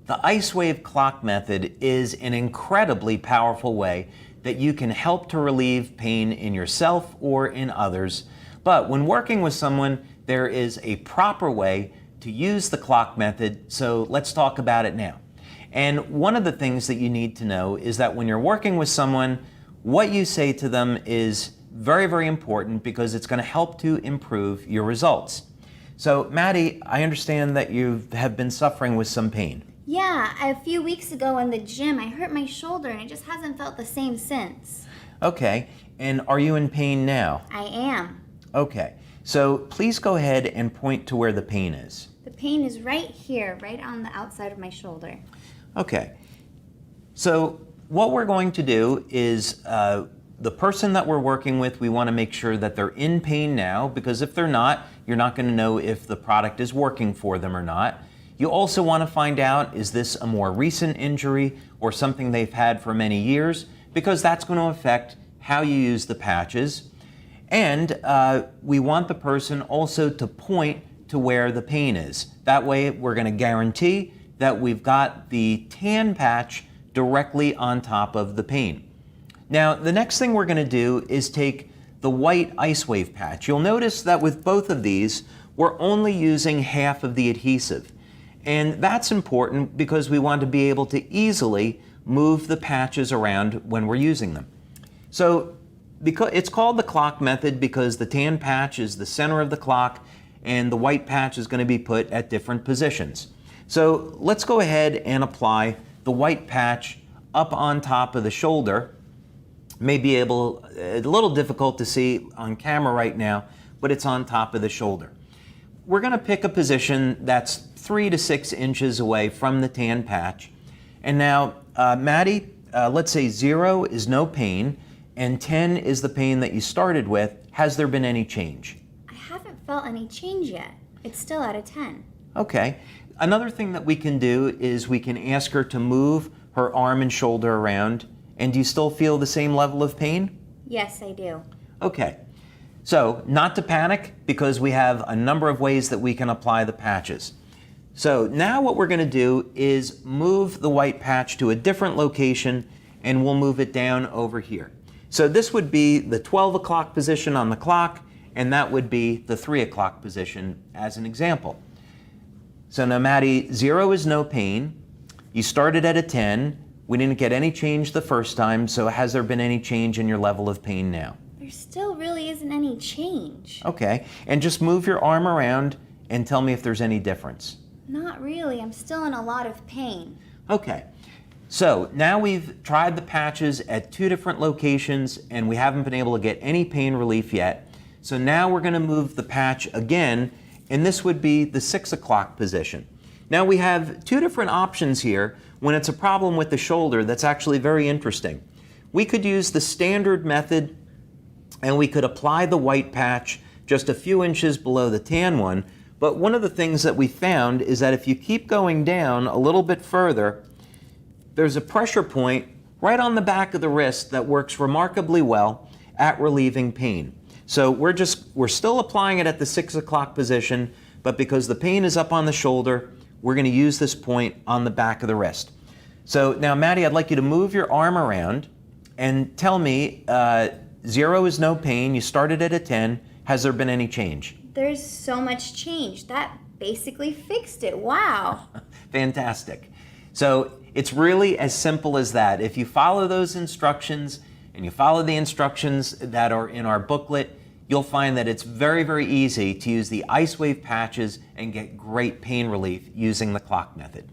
The IceWave clock method is an incredibly powerful way that you can help to relieve pain in yourself or in others. But when working with someone, there is a proper way to use the clock method, so let's talk about it now. And one of the things that you need to know is that when you're working with someone, what you say to them is very, very important because it's going to help to improve your results. So, Maddie, I understand that you have been suffering with some pain. Yeah, a few weeks ago in the gym, I hurt my shoulder and it just hasn't felt the same since. Okay, and are you in pain now? I am. Okay, so please go ahead and point to where the pain is. The pain is right here, right on the outside of my shoulder. Okay, so what we're going to do is the person that we're working with, we want to make sure that they're in pain now, because if they're not, you're not going to know if the product is working for them or not. You also want to find out, is this a more recent injury or something they've had for many years? Because that's going to affect how you use the patches. And we want the person also to point to where the pain is. That way we're going to guarantee that we've got the tan patch directly on top of the pain. Now, the next thing we're going to do is take the white IceWave patch. You'll notice that with both of these, we're only using half of the adhesive. And that's important because we want to be able to easily move the patches around when we're using them. So it's called the clock method because the tan patch is the center of the clock and the white patch is going to be put at different positions. So let's go ahead and apply the white patch up on top of the shoulder. May be a little difficult to see on camera right now, but it's on top of the shoulder. We're going to pick a position that's 3 to 6 inches away from the tan patch. And now, Maddie, let's say 0 is no pain and 10 is the pain that you started with. Has there been any change? I haven't felt any change yet. It's still at a 10. Okay. Another thing that we can do is we can ask her to move her arm and shoulder around. And do you still feel the same level of pain? Yes, I do. Okay. So, not to panic because we have a number of ways that we can apply the patches. So now what we're going to do is move the white patch to a different location and we'll move it down over here. So this would be the 12 o'clock position on the clock and that would be the 3 o'clock position as an example. So now Maddie, 0 is no pain. You started at a 10. We didn't get any change the first time, so has there been any change in your level of pain now? There still really isn't any change. Okay, and just move your arm around and tell me if there's any difference. Not really. I'm still in a lot of pain. Okay, so now we've tried the patches at 2 different locations and we haven't been able to get any pain relief yet. So now we're going to move the patch again, and this would be the 6 o'clock position. Now we have 2 different options here when it's a problem with the shoulder that's actually very interesting. We could use the standard method and we could apply the white patch just a few inches below the tan one. But one of the things that we found is that if you keep going down a little bit further, there's a pressure point right on the back of the wrist that works remarkably well at relieving pain. So we're still applying it at the 6 o'clock position, but because the pain is up on the shoulder, we're going to use this point on the back of the wrist. So now, Maddie, I'd like you to move your arm around and tell me, 0 is no pain, you started at a 10, has there been any change? There's so much change. That basically fixed it. Wow. Fantastic. So it's really as simple as that. If you follow those instructions and you follow the instructions that are in our booklet, you'll find that it's very, very easy to use the IceWave patches and get great pain relief using the clock method.